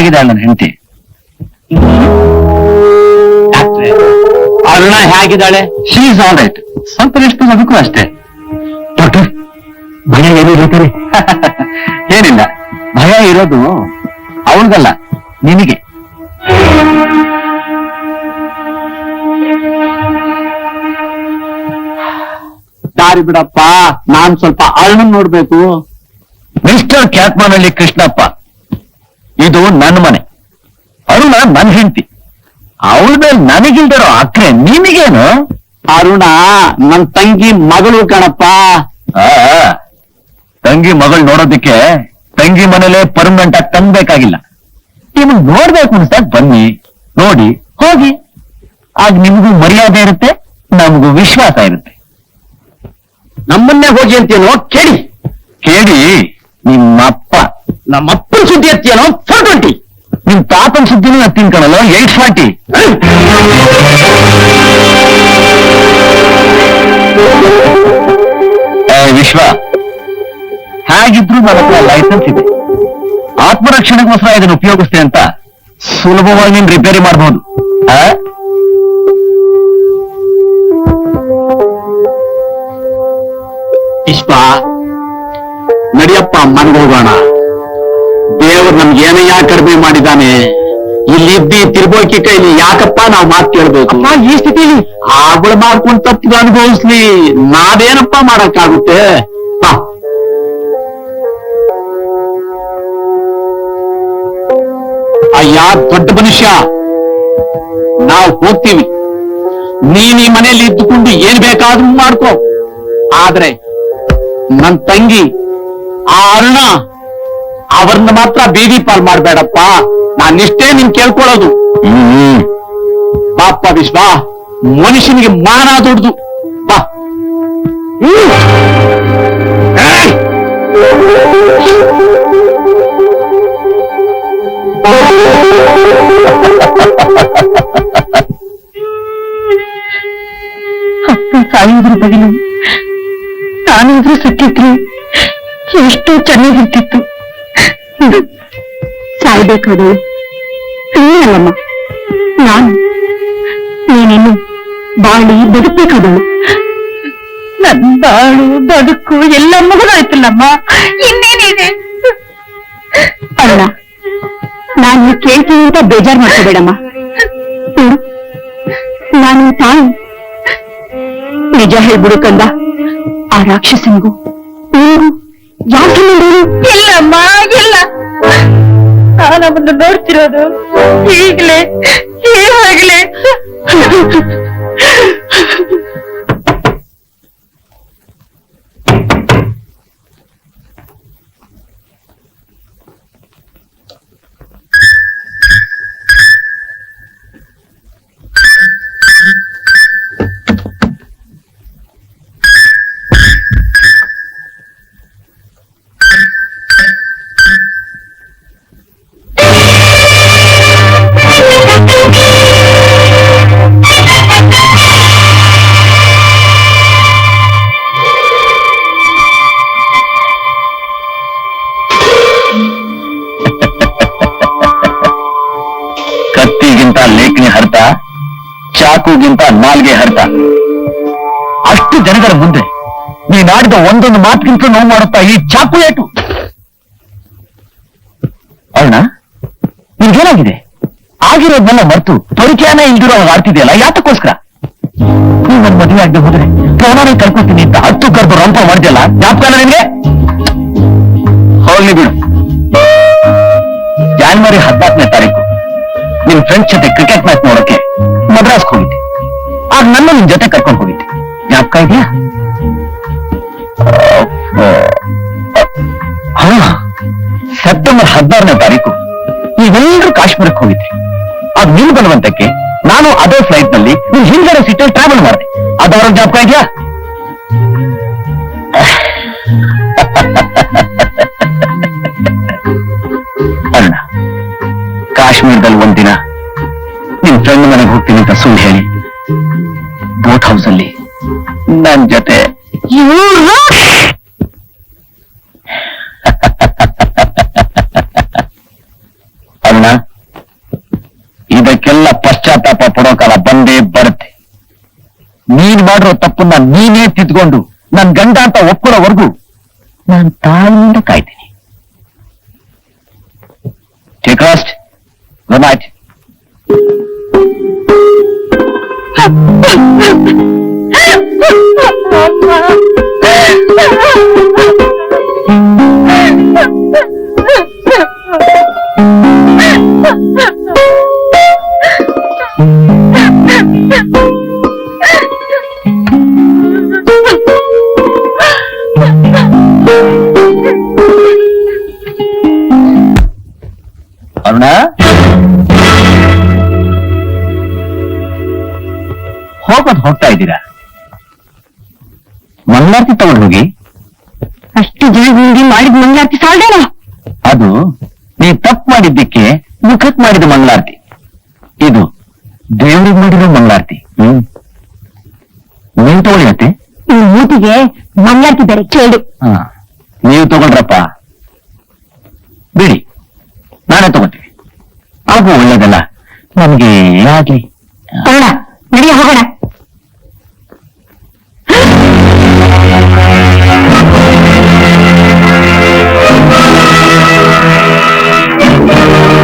ಹೇಗಿದ್ದಾಳೆ ನನ್ನ ಹೆಂಡತಿ? ಅರುಣ ಹೇಗಿದ್ದಾಳೆ? She is all right. ಸ್ವಲ್ಪ ಎಷ್ಟು ಅದಕ್ಕೂ ಅಷ್ಟೇ. ಡಾಕ್ಟರ್, ಭಯ ಏನು ಇರುತ್ತಾರೆ? ಏನಿಲ್ಲ, ಭಯ ಇರೋದು ಅವಳಿಗಲ್ಲ, ನಿನಗೆ. ದಾರಿ ಬಿಡಪ್ಪ, ನಾನ್ ಸ್ವಲ್ಪ ಅರುಣನ್ ನೋಡ್ಬೇಕು. ಮಿಸ್ಟರ್ ಕ್ಯಾತ್ಮಾನಹಳ್ಳಿ ಕೃಷ್ಣಪ್ಪ, ಇದು ನನ್ನ ಮನೆ. ಅರುಣ ನನ್ನ ಹೆಂಡತಿ. ಅವಳ ಮೇಲೆ ನನಗಿಲ್ದಿರೋ ಅಕ್ರೆ ನಿನಗೇನು? ಅರುಣ ನನ್ ತಂಗಿ ಮಗಳು ಕಣಪ್ಪ. ತಂಗಿ ಮಗಳು ನೋಡೋದಕ್ಕೆ ತಂಗಿ ಮನೇಲೆ ಪರ್ಮನೆಂಟ್ ಆಗಿ ತಂಗ್ಬೇಕಾಗಿಲ್ಲ. ನಿಮ್ಗೆ ನೋಡ್ಬೇಕು ಅನ್ಸ್ದಾಗ ಬನ್ನಿ, ನೋಡಿ ಹೋಗಿ. ಆಗ ನಿಮಗೂ ಮರ್ಯಾದೆ ಇರುತ್ತೆ, ನಮಗೂ ವಿಶ್ವಾಸ ಇರುತ್ತೆ. ನಮ್ಮನ್ನೇ ಹೋಗಿ ಅಂತೇನೋ ಕೇಳಿ ಕೇಳಿ. ನಿಮ್ಮಪ್ಪ ನಮ್ಮಪ್ಪನ ಸುದ್ದಿ ಎತ್ತೇನೋ 420. ನಿಮ್ ತಾತನ ಸುದ್ದಿನೂ ಎತ್ತೀನಿ ಕಣಲ್ಲ 840. ವಿಶ್ವ, ಹೇಗಿದ್ರು ನನ್ನ ಹತ್ರ ಲೈಸೆನ್ಸ್ ಇದೆ. ಆತ್ಮರಕ್ಷಣೆಗೋಸ್ಕರ ಇದನ್ನು ಉಪಯೋಗಿಸ್ತೆ ಅಂತ ಸುಲಭವಾಗಿ ನೀನ್ ರಿಪೇರಿ ಮಾಡಬಹುದು. ಇಷ್ಟ ನಡಿಯಪ್ಪ, ಮನೆಗೋಗೋಣ. ದೇವರು ನಮ್ಗೇನಯ್ಯ ಕಡಿಮೆ ಮಾಡಿದ್ದಾನೆ. ಇಲ್ಲಿದ್ದಿ ತಿರ್ಬೋಕಿ ಕೈಲಿ ಯಾಕಪ್ಪ ನಾವು ಮಾತು ಕೇಳ್ಬೇಕು? ಈ ಸ್ಥಿತಿಲಿ ಅವಳು ಮಾಡ್ಕೊಂಡು ತಪ್ಪು ಅನುಭವಿಸ್ಲಿ, ನಾವೇನಪ್ಪ ಮಾಡಕ್ಕಾಗುತ್ತೆ? ಅಯ್ಯ ದೊಡ್ಡ ಮನುಷ್ಯ, ನಾವು ಹೋಗ್ತೀವಿ. ನೀನ್ ಈ ಮನೆಯಲ್ಲಿ ಇದ್ದುಕೊಂಡು ಏನ್ ಬೇಕಾದ್ರೂ ಮಾಡ್ಕೋ. ಆದ್ರೆ ನನ್ ತಂಗಿ ಆ ಅರುಣ, ಅವ್ರನ್ನ ಮಾತ್ರ ಬೀದಿ ಪಾಲ್ ಮಾಡ್ಬೇಡಪ್ಪ. ನಾನಿಷ್ಟೇ ನಿನ್ ಕೇಳ್ಕೊಳ್ಳೋದು. ಬಾಪ್ಪ ವಿಶ್ವ, ಮನುಷ್ಯನಿಗೆ ಮಾನ ದೊಡ್ಡದು. ಬಾ. ಅಪ್ಪ ಸಾಯೋದ್ರ ಬದಲು ನಾನಾದ್ರೂ ಸತ್ತಿದ್ರೆ ಎಷ್ಟೋ ಚೆನ್ನಾಗಿರ್ತಿತ್ತು. ಸಾಯ್ಬೇಕಾದ್ರು ನೀನಲ್ಲಮ್ಮ, ನಾನು. ನೀನಿನ್ನು ಬಾಳಿ ಬದುಕಬೇಕಾದಳು. ನನ್ನ ಬಾಳು ಬದುಕು ಎಲ್ಲ ಮುಗಿದಾಯ್ತಲ್ಲಮ್ಮ, ಇನ್ನೇನಿದೆ? ಅಲ್ಲ, ನಾನು ಕೇಳ್ತೀನಿ ಅಂತ ಬೇಜಾರು ಮಾಡ್ಕೋಬೇಡಮ್ಮ. ನಾನು ತಾಯಿ. ನಿಜ ಹೇಳ್ಬಿಡು ಕಂದ, ಆ ರಾಕ್ಷಸನಿಗೂ ಯಾಕೆ ಇಲ್ಲಮ್ಮ, ಇಲ್ಲ. ನಾನವನ್ನು ನೋಡ್ತಿರೋದು ಈಗಲೇ ಈಗಾಗಲೇ. ಕತ್ತಿಗಿಂತ ಲೇಖನಿ ಹರ್ತ, ಚಾಕುಗಿಂತ ನಾಲ್ಗೆ ಹರ್ತ. ಅಷ್ಟು ಜನಗಳ ಮುಂದೆ ನೀನಾಡಿದ ಒಂದೊಂದು ಮಾತಿಗಿಂತ ನೋವು ಮಾಡುತ್ತಾ ಈ ಚಾಕು ಏಟು. ಅರುಣ, ನಿನ್ಗೇನಾಗಿದೆ? ಆಗಿರೋದನ್ನೆಲ್ಲ ಮರೆತು ಪರಿಚಯನ ಇಲ್ದಿರೋ ಆಡ್ತಿದೆಯಲ್ಲ, ಯಾತಕ್ಕೋಸ್ಕರ? ನೀವ್ ನನ್ ಮದುವೆ ಆಗದೆ ಹೋದ್ರೆ ಪ್ರಾಣನೇ ಕಳ್ಕೊತೀನಿ ಅಂತ 10 ಕರ್ದು ರಂಪ ಮಾಡಿದೆಯಲ್ಲ, ಜ್ಞಾಪಕ ನಿನ್ಗೆ? ಹೋಗ್ಲಿ ಬಿಡು. ಜಾನ್ವರಿ 14ನೇ ತಾರೀಕು ನಿಮ್ ಫ್ರೆಂಡ್ಸ್ ಜೊತೆ ಕ್ರಿಕೆಟ್ ಮ್ಯಾಚ್ ನೋಡಕ್ಕೆ ಮದ್ರಾಸ್ಗೆ ಹೋಗಿದ್ದೆ. ಆಗ ನನ್ನ ನಿಮ್ ಜೊತೆ ಕರ್ಕೊಂಡು ಹೋಗಿದ್ದೆ, ಜ್ಞಾಪಕ ಇದೆಯಾ? ಸೆಪ್ಟೆಂಬರ್ 16ನೇ ತಾರೀಕು ನೀವೆಲ್ಲರೂ ಕಾಶ್ಮೀರಕ್ಕೆ ಹೋಗಿದ್ರಿ. ಆಗ ನೀನು ಬರುವಂತಕ್ಕೆ ನಾನು ಅದೇ ಫ್ಲೈಟ್ ನಲ್ಲಿ ನಿಮ್ ಹಿಂದೆ ಸೀಟಲ್ಲಿ ಟ್ರಾವೆಲ್ ಮಾಡಿದೆ. ಅದವರ ಜ್ಞಾಪಕ ಇದೆಯಾ? ಅರುಣ, ಕಾಶ್ಮೀರದಲ್ಲಿ ಒಂದಿನ ನಿಮ್ ಫ್ರೆಂಡ್ ಮನೆಗೆ ಹೋಗ್ತೀನಿ ಅಂತ ಸುಳ್ಳು ಹೇಳಿ ಬೋಟ್ ಹೌಸ್ ಅಲ್ಲಿ ನನ್ ಜೊತೆ ಅರುಣ, ತಪ್ಪನ್ನ ನೀನೇ ತಿದ್ಕೊಂಡು ನನ್ ಗಂಡ ಅಂತ ಒಪ್ಕೊಳ್ಳೋವರೆಗೂ ನಾನು ತಾಳ್ಮೆಯಿಂದ ಕಾಯ್ತೀನಿ. ಟೇಕಾಸ್ಟ್ ಗುಡ್ ನೈಟ್. ಅರುಣ, ಹೋಗೋದು ಹೋಗ್ತಾ ಇದ್ದೀರಾ? ಮಂಗಳಾರತಿ ತಗೊಂಡು ಹೋಗಿ. ಅಷ್ಟು ಜನಗಳಿಗೆ ಮಾಡಿದ ಮಂಗಳಾರತಿ ಸಾಲ್ದೇನೋ? ಅದು ನೀ ತಪ್ಪು ಮಾಡಿದ್ದಕ್ಕೆ ಮುಖಕ್ ಮಾಡಿದ ಮಂಗಳಾರತಿ. ಇದು ದೇವರಿಗೆ ಮಾಡಿರೋ ಮಂಗಳಾರತಿ. ನೀವು ತಗೊಳ್ಳಿ ಅತ್ತೆ. ಈ ಮೂತಿಗೆ ಮಂಗಳಾರತಿ ಬೇರೆ ಕೇಳು. ನೀವು ತಗೊಂಡ್ರಪ್ಪ, ಬಿಡಿ, ನಾನೇ ತಗೋತೀನಿ. ಹಾಗೂ ಒಳ್ಳೇದಲ್ಲ ನಮ್ಗೆ ಆಗ್ಲಿ. ಹೋಗೋಣ, ನಡಿಯ ಹೋಗೋಣ.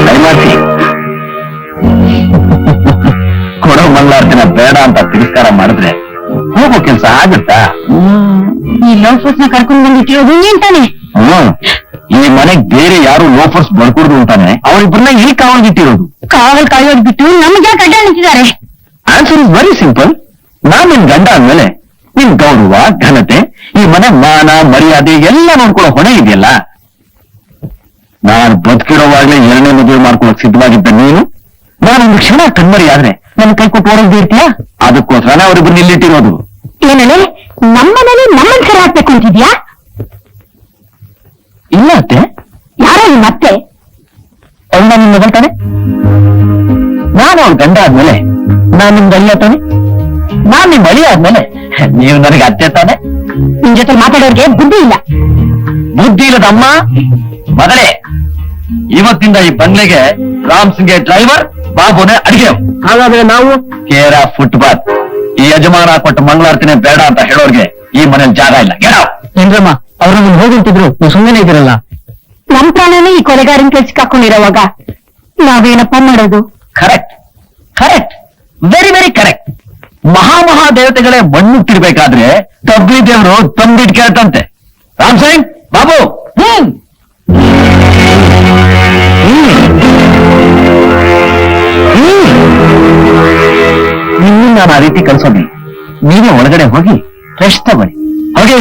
ದಯಮಾಡಿ ಕೊಡೋ ಮಂಗಳಾರತಿನ ಬೇಡ ಅಂತ ತಿರಸ್ಕಾರ ಮಾಡಿದ್ರೆ ಹೋಗೋ ಕೆಲ್ಸ ಆಗುತ್ತಾ? ಈ ಲೋಫರ್ಸ್ ನ ಕರ್ಕೊಂಡು ಬಂದಿಟ್ಟಿರೋದು ನೀನ್ ತಾನೆ? ಈ ಮನೆಗ್ ಬೇರೆ ಯಾರು ಲೋಫರ್ಸ್ ಬಳ್ಕೂಡ್ದು ಅಂತಾನೆ ಅವರಿಬ್ಬರನ್ನ ಈ ಕಾವಲ್ಗಿಟ್ಟಿರೋದು. ಕಾವಲ್ ಕಾಯೋದ್ ಬಿಟ್ಟು ನಮ್ಗೆ ಯಾಕೆ ಅಡ್ಡ ನಿಂತಿದ್ದಾರೆ? Answer is very simple. ನಾನ್ ನಿನ್ ಗಂಡ ಅಂದ್ಮೇಲೆ ನಿನ್ ಗೌರವ, ಘನತೆ, ಈ ಮನೆ ಮಾನ, ಮರ್ಯಾದೆ ಎಲ್ಲ ನೋಡ್ಕೊಳ್ಳೋ ಹೊಣೆ ಇದೆಯಲ್ಲ. ನಾನ್ ಬದುಕಿರೋವಾಗ್ಲೇ ಎರಡನೇ ಮದುವೆ ಮಾಡ್ಕೊಳಕ್ ಸಿದ್ಧವಾಗಿದ್ದ ನೀನು ನಾನೊಂದು ಕ್ಷಣ ಕಣ್ಮರಿ ಆದ್ರೆ ನನ್ನ ಕೈ ಕೊಟ್ಟು ಓಡೋದು ಇರ್ತೀಯಾ? ಅದಕ್ಕೋಸ್ಕರನೇ ಅವರಿಬ್ಬರು ನಿಲ್ಲಿಟ್ಟಿರೋದು. ಏನೇ ನಮ್ಮನೇಲಿ ನಮ್ಮನ್ ಸರಿ ಹಾಕ್ಬೇಕು ಅಂತಿದ್ಯಾ? ಇಲ್ಲ ಅತ್ತೆ, ಯಾರೋ ಮತ್ತೆ ಅವನ್ನ ನಿಮ್ ಮಗನ್ ತಾನೆ. ನಾನು ಅವ್ರ ಗಂಡ ಆದ್ಮೇಲೆ ನಾನ್ ನಿಮ್ಗೆ ಅಳಿಯ ತಾನೆ. ನಾನ್ ನಿಮ್ ಅಳಿಯ ಆದ್ಮೇಲೆ ನೀವು ನನಗೆ ಅತ್ತೆ ತಾನೆ. ನಿನ್ ಜೊತೆ ಮಾತಾಡೋರ್ಗೆ ಬುದ್ಧಿ ಇಲ್ಲ. ಬುದ್ಧಿ ಇಲ್ಲದಮ್ಮ ಮಗಳೇ. ಇವತ್ತಿಂದ ಈ ಬಂಗ್ಲೆಗೆ ರಾಮ್ ಸಿಂಗ್ಗೆ ಡ್ರೈವರ್, ಬಾಬುನೇ ಅಡಿಗೆ. ಹಾಗಾದ್ರೆ ನಾವು ಕೇರ ಫುಟ್ಪಾತ್. ಈ ಯಜಮಾನ ಕೊಟ್ಟ ಮಂಗಳಾರತಿನೇ ಬೇಡ ಅಂತ ಹೇಳೋರ್ಗೆ ಈ ಮನೇಲಿ ಜಾಗ ಇಲ್ಲ. ಏನ್ರಮ್ಮ ಅವ್ರನ್ನ ಹೋಗಿಂತಿದ್ರು ನೀವು ಸುಮ್ಮನೆ ಇದ್ದೀರಲ್ಲ. ನಮ್ ಪ್ರಾಣನೇ ಈ ಕೊಲೆಗಾರನ್ ಕೆಲ್ಸಕ್ಕೆ ಹಾಕೊಂಡಿರೋವಾಗ ನಾವೇನಪ್ಪ ಮಾಡೋದು? Correct, correct, very very correct. ಮಹಾ ದೇವತೆಗಳೇ ಮಣ್ಣುಟ್ಟಿರ್ಬೇಕಾದ್ರೆ ತಬ್ಲಿ ದೇವರು ತಂಬಿಟ್ ಕೇಳ್ತಂತೆ. ರಾಮ್ ಸಿಂಗ್, ಬಾಬು, ನಿನ್ನ ನಾನು ಆ ರೀತಿ ಕಳ್ಸೋದಿಲ್ಲ. ನೀವೇ ಒಳಗಡೆ ಹೋಗಿ ಫ್ರೆಶ್ ತಗೊಳ್ಳಿ. ಹೋಗಿ.